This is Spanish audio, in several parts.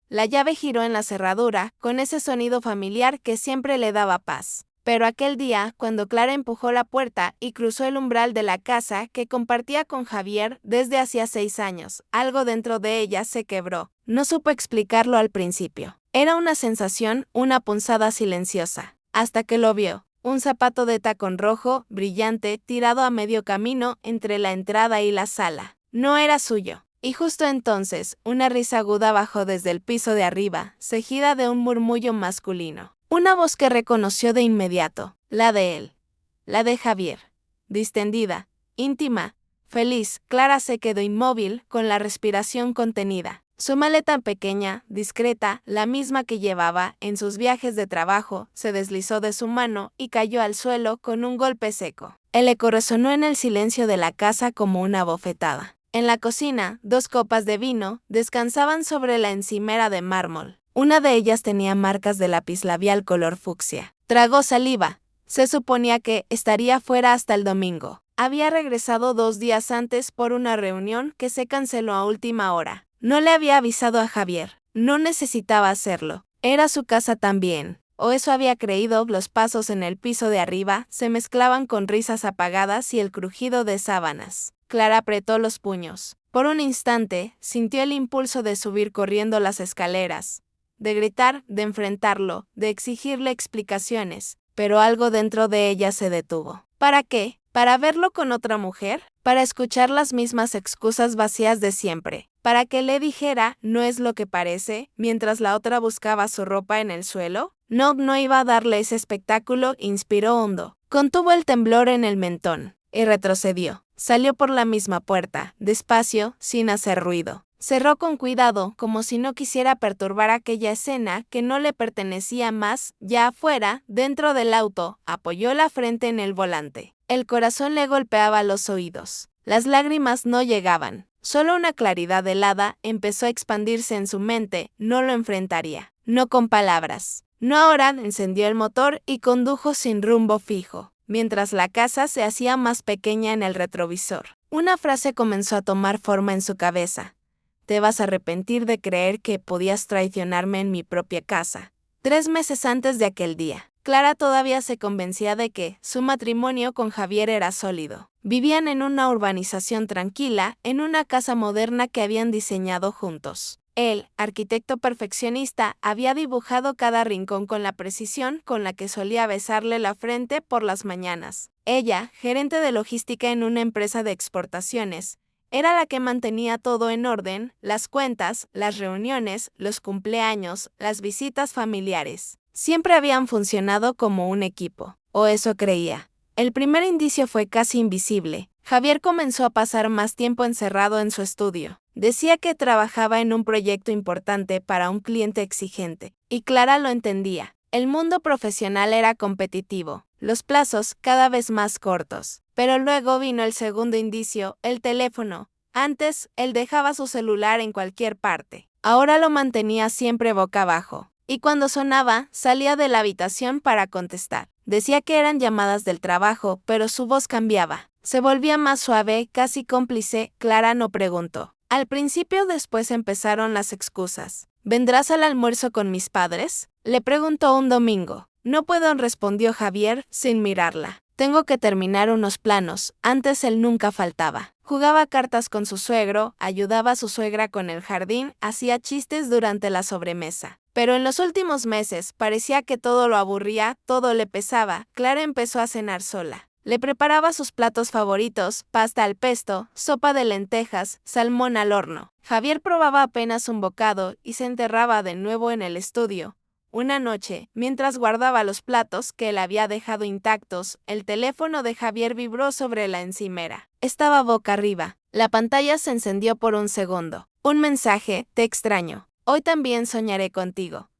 La llave giró en la cerradura, con ese sonido familiar que siempre le daba paz. Pero aquel día, cuando Clara empujó la puerta y cruzó el umbral de la casa que compartía con Javier desde hacía 6 años, algo dentro de ella se quebró. No supo explicarlo al principio. Era una sensación, una punzada silenciosa. Hasta que lo vio. Un zapato de tacón rojo, brillante, tirado a medio camino entre la entrada y la sala. No era suyo. Y justo entonces, una risa aguda bajó desde el piso de arriba, seguida de un murmullo masculino. Una voz que reconoció de inmediato, la de él, la de Javier. Distendida, íntima, feliz, Clara se quedó inmóvil, con la respiración contenida. Su maleta pequeña, discreta, la misma que llevaba en sus viajes de trabajo, se deslizó de su mano y cayó al suelo con un golpe seco. El eco resonó en el silencio de la casa como una bofetada. En la cocina, 2 copas de vino descansaban sobre la encimera de mármol. Una de ellas tenía marcas de lápiz labial color fucsia. Tragó saliva. Se suponía que estaría fuera hasta el domingo. Había regresado 2 días antes por una reunión que se canceló a última hora. No le había avisado a Javier. No necesitaba hacerlo. Era su casa también. O eso había creído. Los pasos en el piso de arriba se mezclaban con risas apagadas y el crujido de sábanas. Clara apretó los puños. Por un instante, sintió el impulso de subir corriendo las escaleras, de gritar, de enfrentarlo, de exigirle explicaciones, pero algo dentro de ella se detuvo. ¿Para qué? ¿Para verlo con otra mujer? ¿Para escuchar las mismas excusas vacías de siempre? ¿Para que le dijera no es lo que parece, mientras la otra buscaba su ropa en el suelo? No iba a darle ese espectáculo, inspiró hondo. Contuvo el temblor en el mentón y retrocedió. Salió por la misma puerta, despacio, sin hacer ruido. Cerró con cuidado, como si no quisiera perturbar aquella escena que no le pertenecía más. Ya afuera, dentro del auto, apoyó la frente en el volante. El corazón le golpeaba los oídos. Las lágrimas no llegaban. Solo una claridad helada empezó a expandirse en su mente. No lo enfrentaría. No con palabras. No ahora. Encendió el motor y condujo sin rumbo fijo, mientras la casa se hacía más pequeña en el retrovisor. Una frase comenzó a tomar forma en su cabeza. Te vas a arrepentir de creer que podías traicionarme en mi propia casa. 3 meses antes de aquel día, Clara todavía se convencía de que su matrimonio con Javier era sólido. Vivían en una urbanización tranquila, en una casa moderna que habían diseñado juntos. Él, arquitecto perfeccionista, había dibujado cada rincón con la precisión con la que solía besarle la frente por las mañanas. Ella, gerente de logística en una empresa de exportaciones, era la que mantenía todo en orden, las cuentas, las reuniones, los cumpleaños, las visitas familiares. Siempre habían funcionado como un equipo, o eso creía. El primer indicio fue casi invisible. Javier comenzó a pasar más tiempo encerrado en su estudio. Decía que trabajaba en un proyecto importante para un cliente exigente, y Clara lo entendía. El mundo profesional era competitivo, los plazos cada vez más cortos. Pero luego vino el segundo indicio, el teléfono. Antes, él dejaba su celular en cualquier parte. Ahora lo mantenía siempre boca abajo. Y cuando sonaba, salía de la habitación para contestar. Decía que eran llamadas del trabajo, pero su voz cambiaba. Se volvía más suave, casi cómplice. Clara no preguntó. Al principio después empezaron las excusas. ¿Vendrás al almuerzo con mis padres?, le preguntó un domingo. No puedo, respondió Javier, sin mirarla. Tengo que terminar unos planos. Antes él nunca faltaba. Jugaba cartas con su suegro, ayudaba a su suegra con el jardín, hacía chistes durante la sobremesa. Pero en los últimos meses parecía que todo lo aburría, todo le pesaba. Clara empezó a cenar sola. Le preparaba sus platos favoritos, pasta al pesto, sopa de lentejas, salmón al horno. Javier probaba apenas un bocado y se enterraba de nuevo en el estudio. Una noche, mientras guardaba los platos que él había dejado intactos, el teléfono de Javier vibró sobre la encimera. Estaba boca arriba. La pantalla se encendió por un segundo. Un mensaje: te extraño. Hoy también soñaré contigo.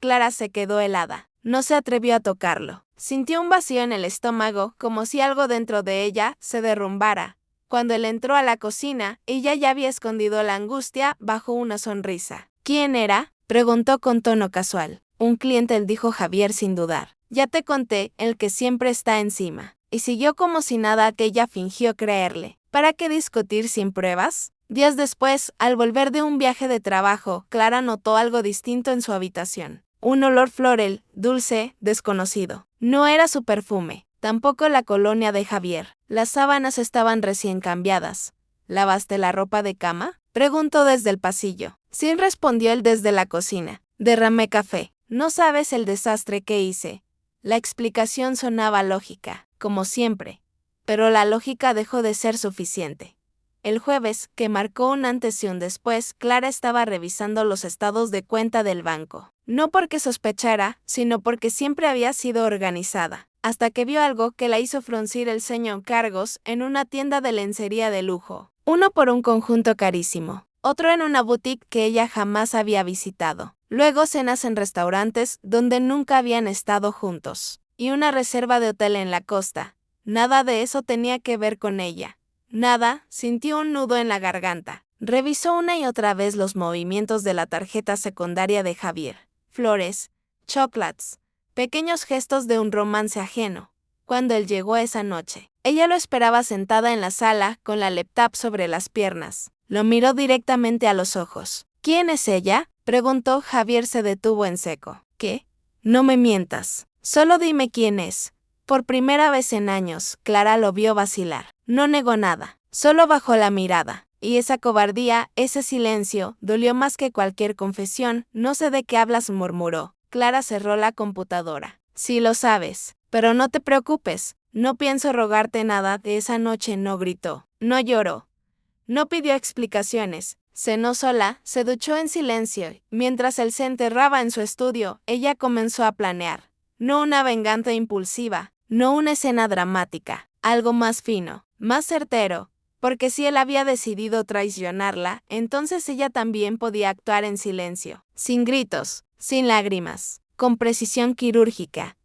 Clara se quedó helada. No se atrevió a tocarlo. Sintió un vacío en el estómago, como si algo dentro de ella se derrumbara. Cuando él entró a la cocina, ella ya había escondido la angustia bajo una sonrisa. ¿Quién era?, preguntó con tono casual. Un cliente, dijo Javier sin dudar. Ya te conté, el que siempre está encima. Y siguió como si nada, que ella fingió creerle. ¿Para qué discutir sin pruebas? Días después, al volver de un viaje de trabajo, Clara notó algo distinto en su habitación. Un olor floral, dulce, desconocido. No era su perfume, tampoco la colonia de Javier. Las sábanas estaban recién cambiadas. ¿Lavaste la ropa de cama?, preguntó desde el pasillo. Sí, respondió él desde la cocina. Derramé café. No sabes el desastre que hice. La explicación sonaba lógica, como siempre. Pero la lógica dejó de ser suficiente. El jueves, que marcó un antes y un después, Clara estaba revisando los estados de cuenta del banco. No porque sospechara, sino porque siempre había sido organizada. Hasta que vio algo que la hizo fruncir el ceño: cargos en una tienda de lencería de lujo. Uno por un conjunto carísimo. Otro en una boutique que ella jamás había visitado. Luego cenas en restaurantes donde nunca habían estado juntos. Y una reserva de hotel en la costa. Nada de eso tenía que ver con ella. Nada. Sintió un nudo en la garganta. Revisó una y otra vez los movimientos de la tarjeta secundaria de Javier. Flores, chocolates, pequeños gestos de un romance ajeno. Cuando él llegó esa noche, ella lo esperaba sentada en la sala con la laptop sobre las piernas. Lo miró directamente a los ojos. ¿Quién es ella?, preguntó. Javier se detuvo en seco. ¿Qué? No me mientas. Solo dime quién es. Por primera vez en años, Clara lo vio vacilar. No negó nada. Solo bajó la mirada. Y esa cobardía, ese silencio, dolió más que cualquier confesión. No sé de qué hablas, murmuró. Clara cerró la computadora. Sí lo sabes. Pero no te preocupes. No pienso rogarte nada. De esa noche no gritó. No lloró. No pidió explicaciones. Cenó sola, se duchó en silencio. Mientras él se enterraba en su estudio, ella comenzó a planear. No una venganza impulsiva, no una escena dramática. Algo más fino, más certero. Porque si él había decidido traicionarla, entonces ella también podía actuar en silencio. Sin gritos, sin lágrimas, con precisión quirúrgica.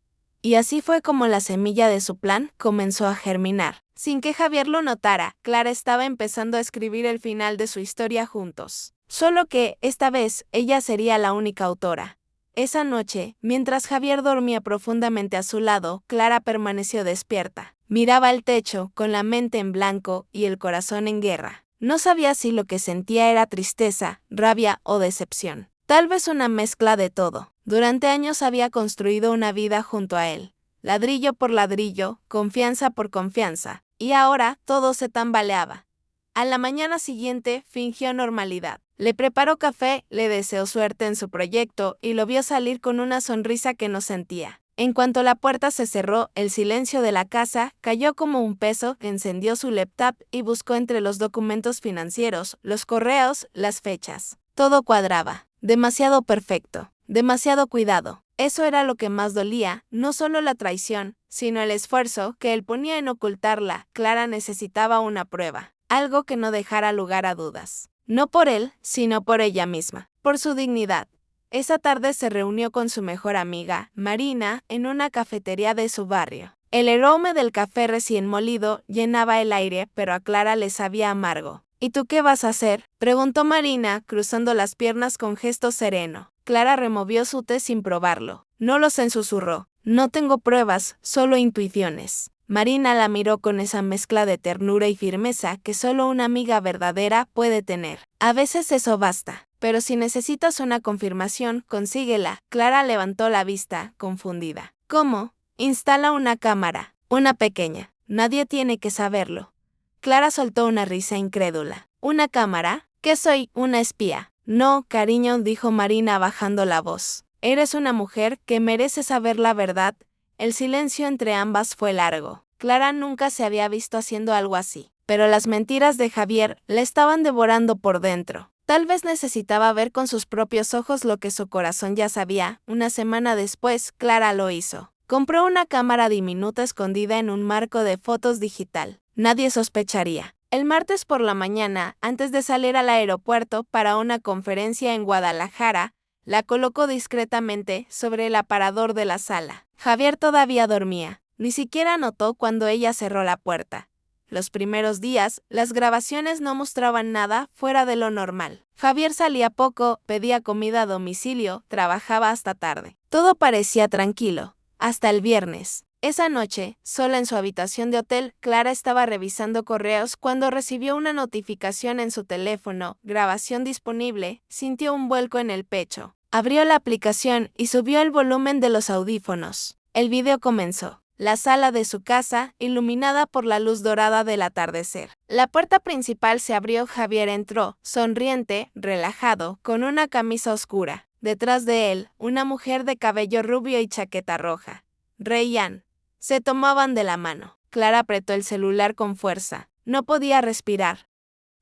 Y así fue como la semilla de su plan comenzó a germinar. Sin que Javier lo notara, Clara estaba empezando a escribir el final de su historia juntos. Solo que, esta vez, ella sería la única autora. Esa noche, mientras Javier dormía profundamente a su lado, Clara permaneció despierta. Miraba al techo, con la mente en blanco y el corazón en guerra. No sabía si lo que sentía era tristeza, rabia o decepción. Tal vez una mezcla de todo. Durante años había construido una vida junto a él. Ladrillo por ladrillo, confianza por confianza. Y ahora todo se tambaleaba. A la mañana siguiente fingió normalidad. Le preparó café, le deseó suerte en su proyecto y lo vio salir con una sonrisa que no sentía. En cuanto la puerta se cerró, el silencio de la casa cayó como un peso. Encendió su laptop y buscó entre los documentos financieros, los correos, las fechas. Todo cuadraba. Demasiado perfecto. Demasiado cuidado. Eso era lo que más dolía, no solo la traición, sino el esfuerzo que él ponía en ocultarla. Clara necesitaba una prueba, algo que no dejara lugar a dudas. No por él, sino por ella misma, por su dignidad. Esa tarde se reunió con su mejor amiga, Marina, en una cafetería de su barrio. El aroma del café recién molido llenaba el aire, pero a Clara le sabía amargo. ¿Y tú qué vas a hacer?, preguntó Marina, cruzando las piernas con gesto sereno. Clara removió su té sin probarlo. No lo sé, susurró. No tengo pruebas, solo intuiciones. Marina la miró con esa mezcla de ternura y firmeza que solo una amiga verdadera puede tener. A veces eso basta, pero si necesitas una confirmación, consíguela. Clara levantó la vista, confundida. ¿Cómo? Instala una cámara, una pequeña. Nadie tiene que saberlo. Clara soltó una risa incrédula. ¿Una cámara? ¿Qué soy, una espía? No, cariño, dijo Marina bajando la voz. Eres una mujer que merece saber la verdad. El silencio entre ambas fue largo. Clara nunca se había visto haciendo algo así. Pero las mentiras de Javier la estaban devorando por dentro. Tal vez necesitaba ver con sus propios ojos lo que su corazón ya sabía. Una semana después, Clara lo hizo. Compró una cámara diminuta escondida en un marco de fotos digital. Nadie sospecharía. El martes por la mañana, antes de salir al aeropuerto para una conferencia en Guadalajara, la colocó discretamente sobre el aparador de la sala. Javier todavía dormía. Ni siquiera notó cuando ella cerró la puerta. Los primeros días, las grabaciones no mostraban nada fuera de lo normal. Javier salía poco, pedía comida a domicilio, trabajaba hasta tarde. Todo parecía tranquilo, hasta el viernes. Esa noche, sola en su habitación de hotel, Clara estaba revisando correos cuando recibió una notificación en su teléfono, grabación disponible, sintió un vuelco en el pecho. Abrió la aplicación y subió el volumen de los audífonos. El video comenzó. La sala de su casa, iluminada por la luz dorada del atardecer. La puerta principal se abrió. Javier entró, sonriente, relajado, con una camisa oscura. Detrás de él, una mujer de cabello rubio y chaqueta roja. Reían. Se tomaban de la mano. Clara apretó el celular con fuerza. No podía respirar.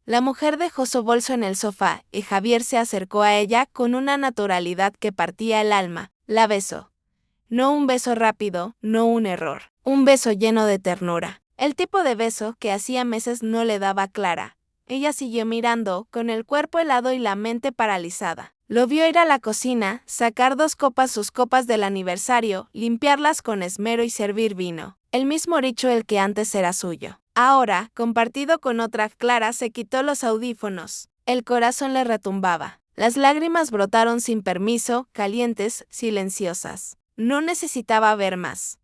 La mujer dejó su bolso en el sofá y Javier se acercó a ella con una naturalidad que partía el alma. La besó. No un beso rápido, no un error. Un beso lleno de ternura. El tipo de beso que hacía meses no le daba a Clara. Ella siguió mirando, con el cuerpo helado y la mente paralizada. Lo vio ir a la cocina, sacar sus copas del aniversario, limpiarlas con esmero y servir vino. El mismo ritual que antes era suyo. Ahora, compartido con otra, Clara se quitó los audífonos. El corazón le retumbaba. Las lágrimas brotaron sin permiso, calientes, silenciosas. No necesitaba ver más.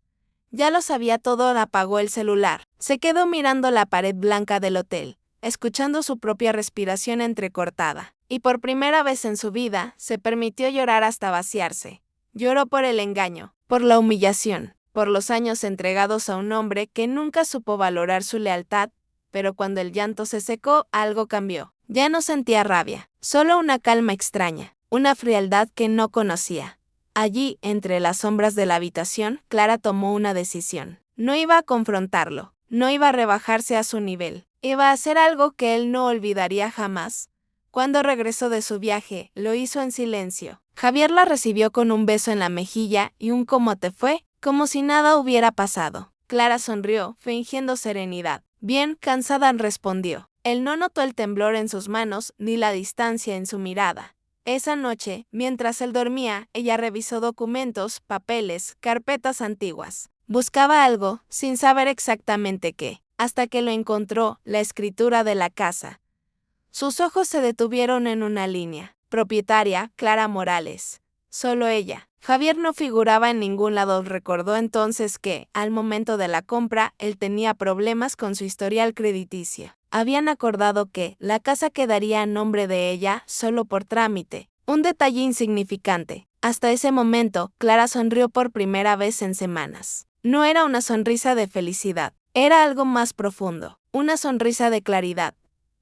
Ya lo sabía todo. Apagó el celular. Se quedó mirando la pared blanca del hotel, escuchando su propia respiración entrecortada. Y por primera vez en su vida, se permitió llorar hasta vaciarse. Lloró por el engaño, por la humillación, por los años entregados a un hombre que nunca supo valorar su lealtad, pero cuando el llanto se secó, algo cambió. Ya no sentía rabia, solo una calma extraña, una frialdad que no conocía. Allí, entre las sombras de la habitación, Clara tomó una decisión. No iba a confrontarlo, no iba a rebajarse a su nivel, iba a hacer algo que él no olvidaría jamás. Cuando regresó de su viaje, lo hizo en silencio. Javier la recibió con un beso en la mejilla y un ¿cómo te fue?, como si nada hubiera pasado. Clara sonrió, fingiendo serenidad. Bien, cansada, respondió. Él no notó el temblor en sus manos ni la distancia en su mirada. Esa noche, mientras él dormía, ella revisó documentos, papeles, carpetas antiguas. Buscaba algo, sin saber exactamente qué, hasta que lo encontró, la escritura de la casa. Sus ojos se detuvieron en una línea. Propietaria, Clara Morales. Solo ella. Javier no figuraba en ningún lado. Recordó entonces que, al momento de la compra, él tenía problemas con su historial crediticio. Habían acordado que la casa quedaría a nombre de ella solo por trámite. Un detalle insignificante. Hasta ese momento, Clara sonrió por primera vez en semanas. No era una sonrisa de felicidad. Era algo más profundo. Una sonrisa de claridad.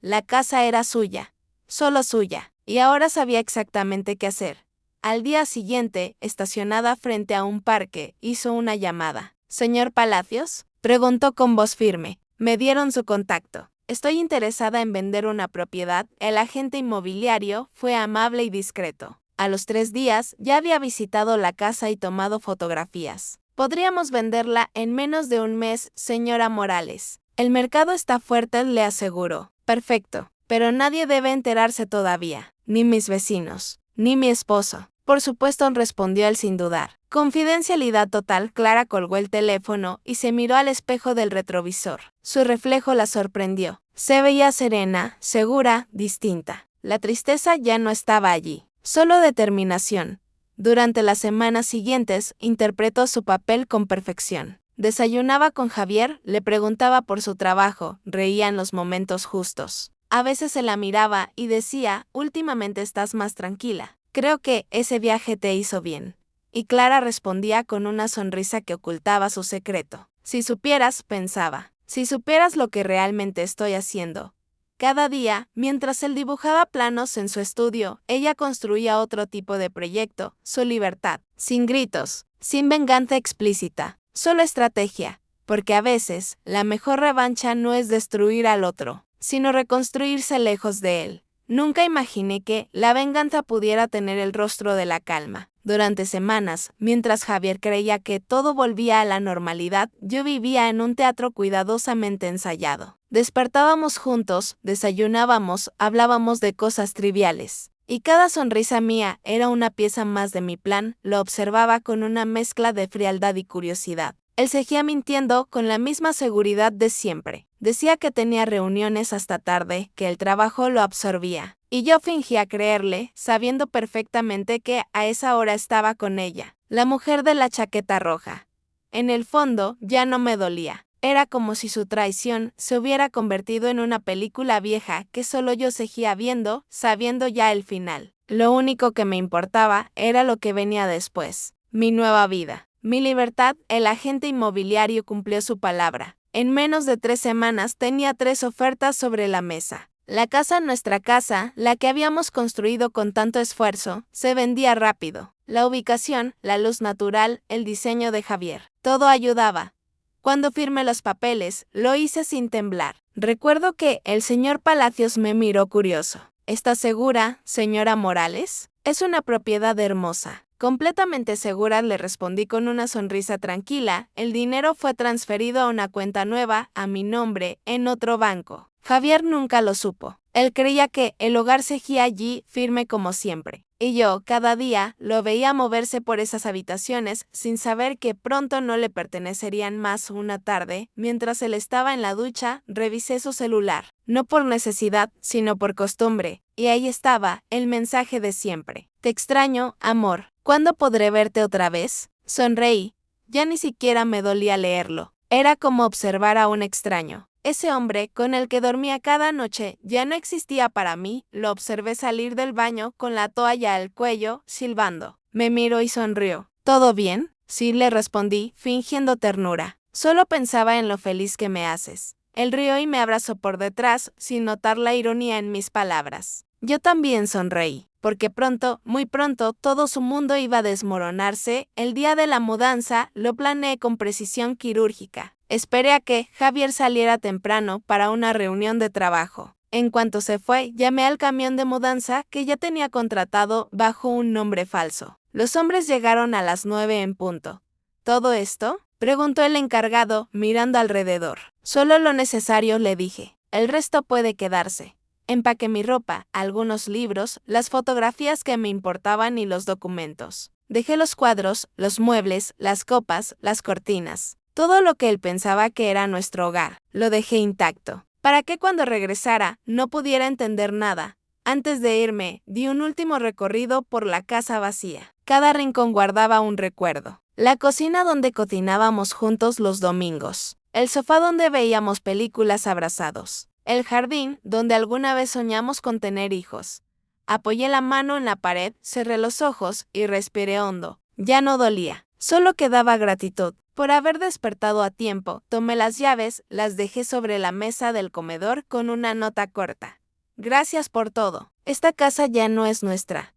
La casa era suya, solo suya, y ahora sabía exactamente qué hacer. Al día siguiente, estacionada frente a un parque, hizo una llamada. «¿Señor Palacios?», preguntó con voz firme. «Me dieron su contacto. Estoy interesada en vender una propiedad». El agente inmobiliario fue amable y discreto. A los 3 días, ya había visitado la casa y tomado fotografías. «Podríamos venderla en menos de un mes, señora Morales. El mercado está fuerte», le aseguró. «Perfecto, pero nadie debe enterarse todavía, ni mis vecinos, ni mi esposo». «Por supuesto», respondió él sin dudar. Confidencialidad total. Clara colgó el teléfono y se miró al espejo del retrovisor. Su reflejo la sorprendió. Se veía serena, segura, distinta. La tristeza ya no estaba allí, solo determinación. Durante las semanas siguientes, interpretó su papel con perfección. Desayunaba con Javier, le preguntaba por su trabajo, reía en los momentos justos. A veces se la miraba y decía, «Últimamente estás más tranquila. Creo que ese viaje te hizo bien». Y Clara respondía con una sonrisa que ocultaba su secreto. «Si supieras», pensaba, «si supieras lo que realmente estoy haciendo». Cada día, mientras él dibujaba planos en su estudio, ella construía otro tipo de proyecto, su libertad, sin gritos, sin venganza explícita. Solo estrategia, porque a veces, la mejor revancha no es destruir al otro, sino reconstruirse lejos de él. Nunca imaginé que la venganza pudiera tener el rostro de la calma. Durante semanas, mientras Javier creía que todo volvía a la normalidad, yo vivía en un teatro cuidadosamente ensayado. Despertábamos juntos, desayunábamos, hablábamos de cosas triviales. Y cada sonrisa mía era una pieza más de mi plan. Lo observaba con una mezcla de frialdad y curiosidad. Él seguía mintiendo con la misma seguridad de siempre. Decía que tenía reuniones hasta tarde, que el trabajo lo absorbía. Y yo fingía creerle, sabiendo perfectamente que a esa hora estaba con ella, la mujer de la chaqueta roja. En el fondo, ya no me dolía. Era como si su traición se hubiera convertido en una película vieja que solo yo seguía viendo, sabiendo ya el final. Lo único que me importaba era lo que venía después. Mi nueva vida. Mi libertad. El agente inmobiliario cumplió su palabra. En menos de 3 semanas tenía 3 ofertas sobre la mesa. La casa, nuestra casa, la que habíamos construido con tanto esfuerzo, se vendía rápido. La ubicación, la luz natural, el diseño de Javier. Todo ayudaba. Cuando firmé los papeles, lo hice sin temblar. Recuerdo que el señor Palacios me miró curioso. ¿Estás segura, señora Morales? Es una propiedad hermosa. Completamente segura, le respondí con una sonrisa tranquila. El dinero fue transferido a una cuenta nueva, a mi nombre, en otro banco. Javier nunca lo supo. Él creía que el hogar seguía allí, firme como siempre. Y yo, cada día, lo veía moverse por esas habitaciones sin saber que pronto no le pertenecerían más. Una tarde, mientras él estaba en la ducha, revisé su celular. No por necesidad, sino por costumbre. Y ahí estaba, el mensaje de siempre. Te extraño, amor. ¿Cuándo podré verte otra vez? Sonreí. Ya ni siquiera me dolía leerlo. Era como observar a un extraño. Ese hombre con el que dormía cada noche ya no existía para mí. Lo observé salir del baño con la toalla al cuello, silbando. Me miró y sonrió. ¿Todo bien? Sí, le respondí, fingiendo ternura. Solo pensaba en lo feliz que me haces. Él rió y me abrazó por detrás, sin notar la ironía en mis palabras. Yo también sonreí, porque pronto, muy pronto, todo su mundo iba a desmoronarse. El día de la mudanza lo planeé con precisión quirúrgica. Esperé a que Javier saliera temprano para una reunión de trabajo. En cuanto se fue, llamé al camión de mudanza que ya tenía contratado bajo un nombre falso. Los hombres llegaron a las 9 en punto. ¿Todo esto? Preguntó el encargado, mirando alrededor. Solo lo necesario, le dije. El resto puede quedarse. Empaqué mi ropa, algunos libros, las fotografías que me importaban y los documentos. Dejé los cuadros, los muebles, las copas, las cortinas. Todo lo que él pensaba que era nuestro hogar, lo dejé intacto. Para que cuando regresara no pudiera entender nada. Antes de irme, di un último recorrido por la casa vacía. Cada rincón guardaba un recuerdo. La cocina donde cocinábamos juntos los domingos. El sofá donde veíamos películas abrazados. El jardín donde alguna vez soñamos con tener hijos. Apoyé la mano en la pared, cerré los ojos y respiré hondo. Ya no dolía. Solo quedaba gratitud. Por haber despertado a tiempo, tomé las llaves, las dejé sobre la mesa del comedor con una nota corta. Gracias por todo. Esta casa ya no es nuestra.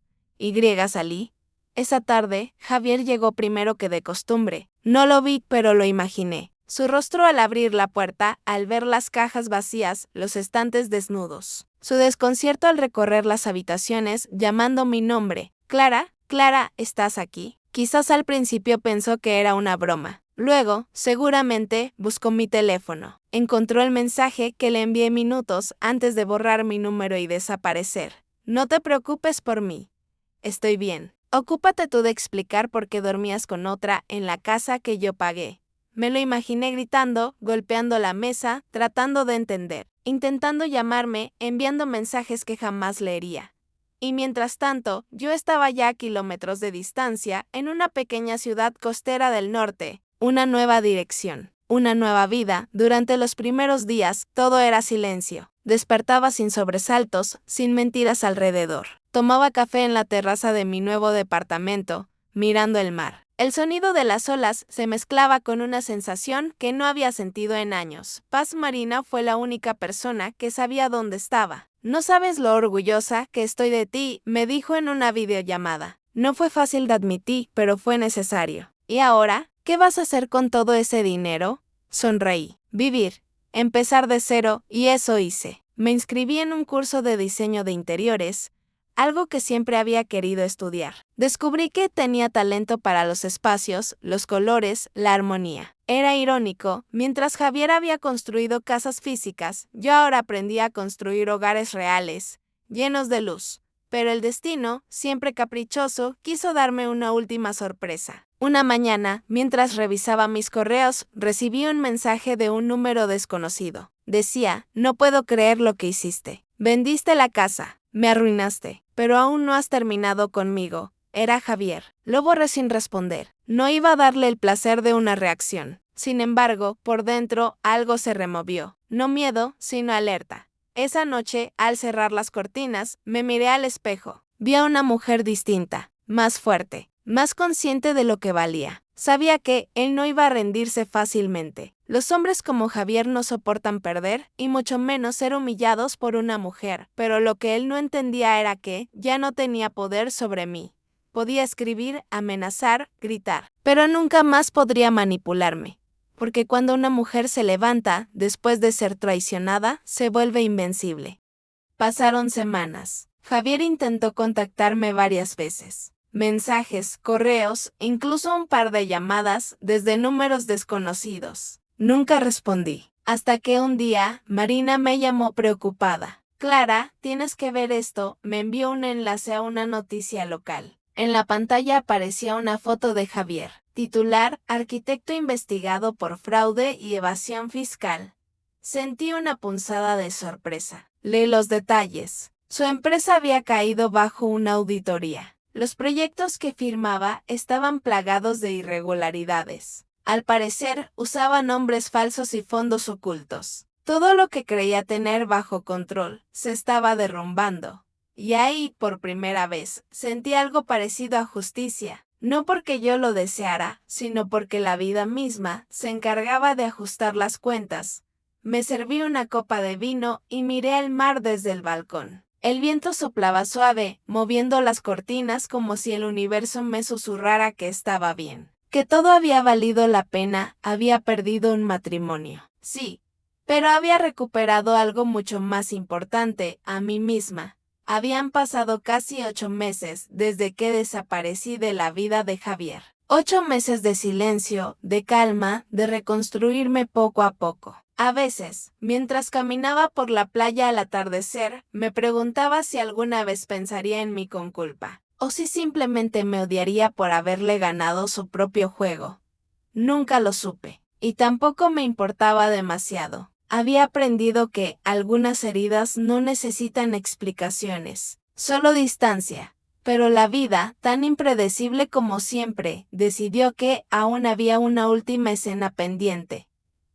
Salí. Esa tarde, Javier llegó primero que de costumbre. No lo vi, pero lo imaginé. Su rostro al abrir la puerta, al ver las cajas vacías, los estantes desnudos. Su desconcierto al recorrer las habitaciones, llamando mi nombre. Clara, Clara, ¿estás aquí? Quizás al principio pensó que era una broma. Luego, seguramente, buscó mi teléfono. Encontró el mensaje que le envié minutos antes de borrar mi número y desaparecer. No te preocupes por mí. Estoy bien. Ocúpate tú de explicar por qué dormías con otra en la casa que yo pagué. Me lo imaginé gritando, golpeando la mesa, tratando de entender, intentando llamarme, enviando mensajes que jamás leería. Y mientras tanto, yo estaba ya a kilómetros de distancia, en una pequeña ciudad costera del norte. Una nueva dirección, una nueva vida. Durante los primeros días, todo era silencio. Despertaba sin sobresaltos, sin mentiras alrededor. Tomaba café en la terraza de mi nuevo departamento, mirando el mar. El sonido de las olas se mezclaba con una sensación que no había sentido en años. Paz Marina fue la única persona que sabía dónde estaba. No sabes lo orgullosa que estoy de ti, me dijo en una videollamada. No fue fácil de admitir, pero fue necesario. ¿Y ahora? ¿Qué vas a hacer con todo ese dinero? Sonreí. Vivir. Empezar de cero, y eso hice. Me inscribí en un curso de diseño de interiores, algo que siempre había querido estudiar. Descubrí que tenía talento para los espacios, los colores, la armonía. Era irónico, mientras Javier había construido casas físicas, yo ahora aprendí a construir hogares reales, llenos de luz. Pero el destino, siempre caprichoso, quiso darme una última sorpresa. Una mañana, mientras revisaba mis correos, recibí un mensaje de un número desconocido. Decía, no puedo creer lo que hiciste. Vendiste la casa, me arruinaste, pero aún no has terminado conmigo. Era Javier. Lo borré sin responder. No iba a darle el placer de una reacción. Sin embargo, por dentro algo se removió. No miedo, sino alerta. Esa noche, al cerrar las cortinas, me miré al espejo. Vi a una mujer distinta, más fuerte, más consciente de lo que valía. Sabía que él no iba a rendirse fácilmente. Los hombres como Javier no soportan perder, y mucho menos ser humillados por una mujer, pero lo que él no entendía era que ya no tenía poder sobre mí. Podía escribir, amenazar, gritar, pero nunca más podría manipularme. Porque cuando una mujer se levanta, después de ser traicionada, se vuelve invencible. Pasaron semanas. Javier intentó contactarme varias veces. Mensajes, correos, incluso un par de llamadas desde números desconocidos. Nunca respondí. Hasta que un día, Marina me llamó preocupada. Clara, tienes que ver esto, me envió un enlace a una noticia local. En la pantalla aparecía una foto de Javier. Titular, arquitecto investigado por fraude y evasión fiscal. Sentí una punzada de sorpresa. Leí los detalles. Su empresa había caído bajo una auditoría. Los proyectos que firmaba estaban plagados de irregularidades. Al parecer, usaba nombres falsos y fondos ocultos. Todo lo que creía tener bajo control se estaba derrumbando. Y ahí, por primera vez, sentí algo parecido a justicia. No porque yo lo deseara, sino porque la vida misma se encargaba de ajustar las cuentas. Me serví una copa de vino y miré el mar desde el balcón. El viento soplaba suave, moviendo las cortinas como si el universo me susurrara que estaba bien. Que todo había valido la pena, había perdido un matrimonio. Sí, pero había recuperado algo mucho más importante, a mí misma. Habían pasado casi 8 meses desde que desaparecí de la vida de Javier. 8 meses de silencio, de calma, de reconstruirme poco a poco. A veces, mientras caminaba por la playa al atardecer, me preguntaba si alguna vez pensaría en mí con culpa, o si simplemente me odiaría por haberle ganado su propio juego. Nunca lo supe, y tampoco me importaba demasiado. Había aprendido que algunas heridas no necesitan explicaciones, solo distancia. Pero la vida, tan impredecible como siempre, decidió que aún había una última escena pendiente.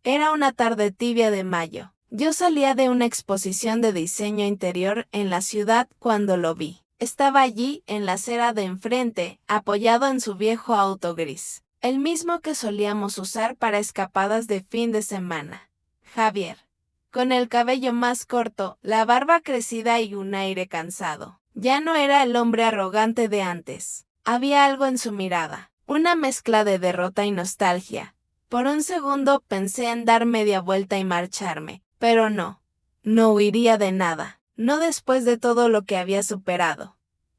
Era una tarde tibia de mayo. Yo salía de una exposición de diseño interior en la ciudad cuando lo vi. Estaba allí, en la acera de enfrente, apoyado en su viejo auto gris, el mismo que solíamos usar para escapadas de fin de semana. Javier, con el cabello más corto, la barba crecida y un aire cansado. Ya no era el hombre arrogante de antes. Había algo en su mirada, una mezcla de derrota y nostalgia. Por un segundo pensé en dar media vuelta y marcharme, pero no huiría de nada, no después de todo lo que había superado.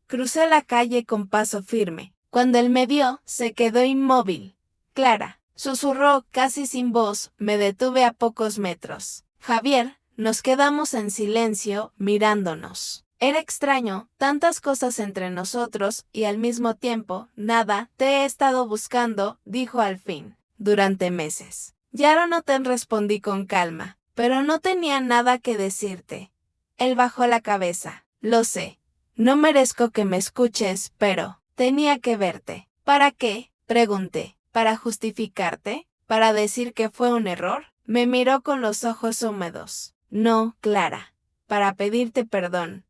Crucé la calle con paso firme. Cuando él me vio, se quedó inmóvil. Clara, susurró casi sin voz, me detuve a pocos metros. Javier, nos quedamos en silencio, mirándonos. Era extraño, tantas cosas entre nosotros y al mismo tiempo, nada. Te he estado buscando, dijo al fin. Durante meses. Ya no te respondí con calma, pero no tenía nada que decirte. Él bajó la cabeza. Lo sé. No merezco que me escuches, pero tenía que verte. ¿Para qué? Pregunté. ¿Para justificarte? ¿Para decir que fue un error? Me miró con los ojos húmedos. No, Clara. Para pedirte perdón.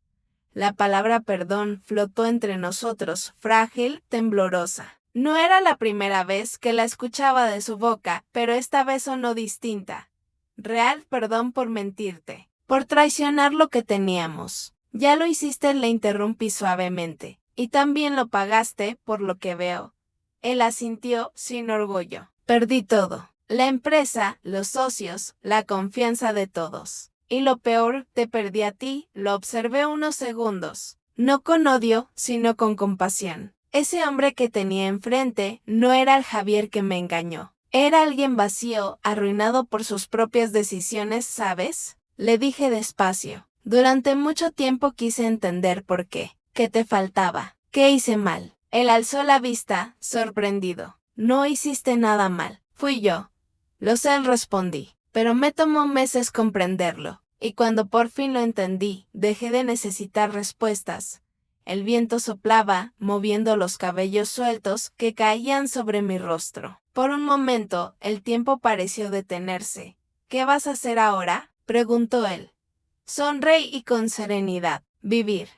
La palabra perdón flotó entre nosotros, frágil, temblorosa. No era la primera vez que la escuchaba de su boca, pero esta vez sonó distinta. Real perdón por mentirte, por traicionar lo que teníamos. Ya lo hiciste, le interrumpí suavemente. Y también lo pagaste, por lo que veo. Él asintió, sin orgullo. Perdí todo. La empresa, los socios, la confianza de todos. Y lo peor, te perdí a ti, lo observé unos segundos. No con odio, sino con compasión. Ese hombre que tenía enfrente no era el Javier que me engañó. Era alguien vacío, arruinado por sus propias decisiones, ¿sabes? Le dije despacio. Durante mucho tiempo quise entender por qué. ¿Qué te faltaba? ¿Qué hice mal? Él alzó la vista, sorprendido. No hiciste nada mal. Fui yo. Lo sé, respondí. Pero me tomó meses comprenderlo. Y cuando por fin lo entendí, dejé de necesitar respuestas. El viento soplaba, moviendo los cabellos sueltos que caían sobre mi rostro. Por un momento, el tiempo pareció detenerse. ¿Qué vas a hacer ahora?, preguntó él. Sonreí con serenidad. Vivir.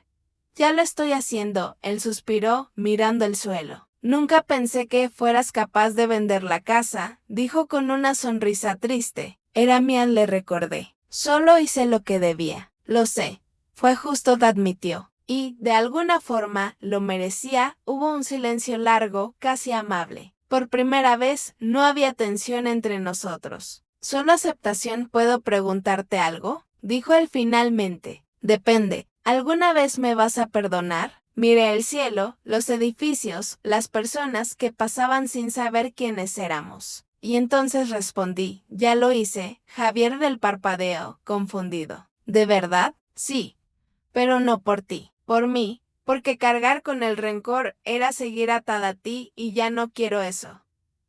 Ya lo estoy haciendo, él suspiró, mirando el suelo. Nunca pensé que fueras capaz de vender la casa, dijo con una sonrisa triste. Era mía, le recordé. Solo hice lo que debía. Lo sé. Fue justo, admitió. Y, de alguna forma, lo merecía. Hubo un silencio largo, casi amable. Por primera vez, no había tensión entre nosotros. ¿Solo aceptación? ¿Puedo preguntarte algo?, dijo él finalmente. Depende. ¿Alguna vez me vas a perdonar? Miré el cielo, los edificios, las personas que pasaban sin saber quiénes éramos. Y entonces respondí, ya lo hice. Javier del parpadeo, confundido. ¿De verdad? Sí. Pero no por ti, por mí, porque cargar con el rencor era seguir atada a ti y ya no quiero eso.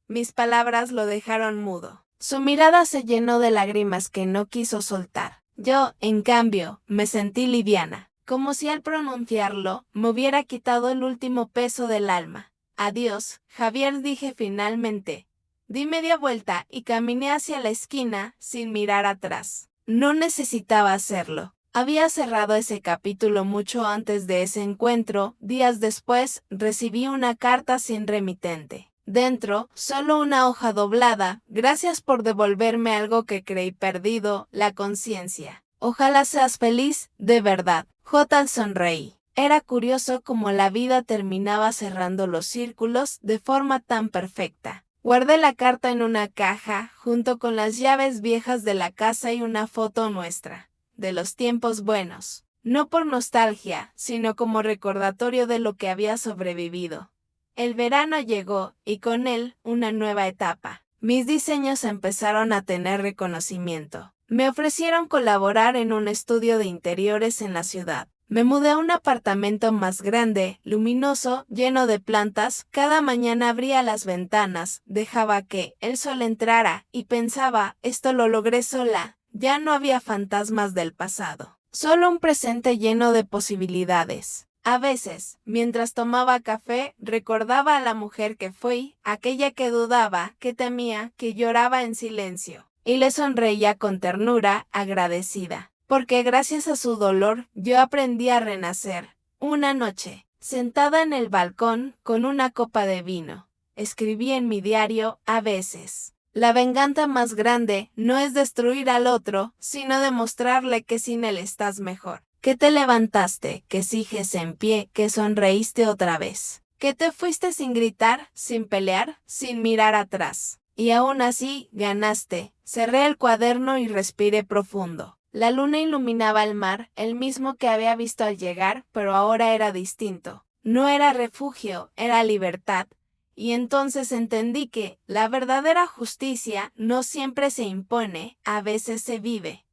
Mis palabras lo dejaron mudo. Su mirada se llenó de lágrimas que no quiso soltar. Yo, en cambio, me sentí liviana, como si al pronunciarlo me hubiera quitado el último peso del alma. Adiós, Javier, dije finalmente. Di media vuelta y caminé hacia la esquina sin mirar atrás. No necesitaba hacerlo. Había cerrado ese capítulo mucho antes de ese encuentro. Días después, recibí una carta sin remitente. Dentro, solo una hoja doblada. Gracias por devolverme algo que creí perdido, la conciencia. Ojalá seas feliz, de verdad. J. Sonreí. Era curioso cómo la vida terminaba cerrando los círculos de forma tan perfecta. Guardé la carta en una caja, junto con las llaves viejas de la casa y una foto nuestra, de los tiempos buenos. No por nostalgia, sino como recordatorio de lo que había sobrevivido. El verano llegó, y con él, una nueva etapa. Mis diseños empezaron a tener reconocimiento. Me ofrecieron colaborar en un estudio de interiores en la ciudad. Me mudé a un apartamento más grande, luminoso, lleno de plantas. Cada mañana abría las ventanas, dejaba que el sol entrara, y pensaba, esto lo logré sola. Ya no había fantasmas del pasado. Solo un presente lleno de posibilidades. A veces, mientras tomaba café, recordaba a la mujer que fui, aquella que dudaba, que temía, que lloraba en silencio. Y le sonreía con ternura, agradecida. Porque gracias a su dolor, yo aprendí a renacer. Una noche, sentada en el balcón, con una copa de vino, escribí en mi diario, a veces. La venganza más grande no es destruir al otro, sino demostrarle que sin él estás mejor. Que te levantaste, que sigues en pie, que sonreíste otra vez. Que te fuiste sin gritar, sin pelear, sin mirar atrás. Y aún así, ganaste. Cerré el cuaderno y respiré profundo. La luna iluminaba el mar, el mismo que había visto al llegar, pero ahora era distinto. No era refugio, era libertad. Y entonces entendí que la verdadera justicia no siempre se impone, a veces se vive.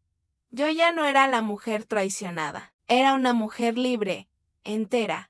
Yo ya no era la mujer traicionada, era una mujer libre, entera,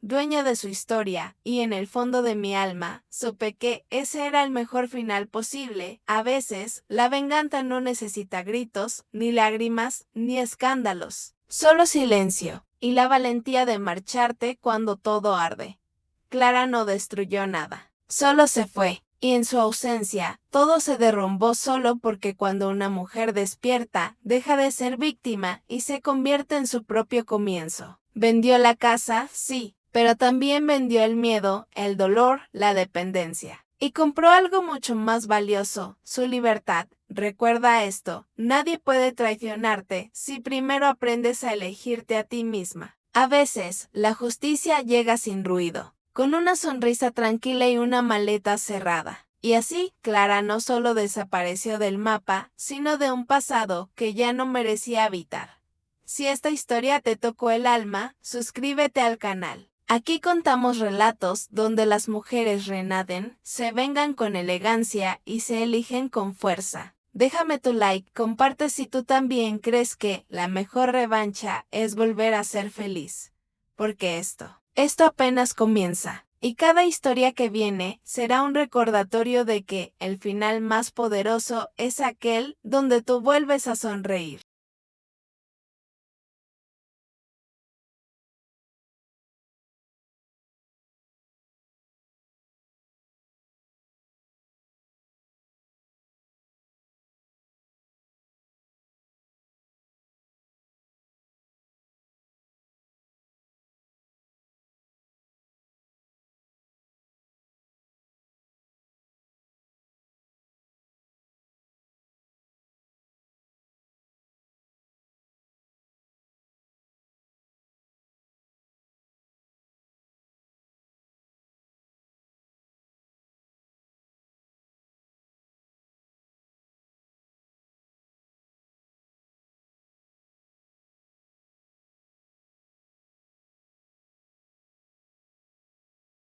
dueña de su historia, y en el fondo de mi alma, supe que ese era el mejor final posible. A veces, la venganza no necesita gritos, ni lágrimas, ni escándalos, solo silencio, y la valentía de marcharte cuando todo arde. Clara no destruyó nada, solo se fue. Y en su ausencia, todo se derrumbó solo porque cuando una mujer despierta, deja de ser víctima y se convierte en su propio comienzo. Vendió la casa, sí, pero también vendió el miedo, el dolor, la dependencia. Y compró algo mucho más valioso, su libertad. Recuerda esto, nadie puede traicionarte si primero aprendes a elegirte a ti misma. A veces, la justicia llega sin ruido, con una sonrisa tranquila y una maleta cerrada. Y así, Clara no solo desapareció del mapa, sino de un pasado que ya no merecía habitar. Si esta historia te tocó el alma, suscríbete al canal. Aquí contamos relatos donde las mujeres renacen, se vengan con elegancia y se eligen con fuerza. Déjame tu like, comparte si tú también crees que la mejor revancha es volver a ser feliz. Porque esto apenas comienza, y cada historia que viene será un recordatorio de que el final más poderoso es aquel donde tú vuelves a sonreír.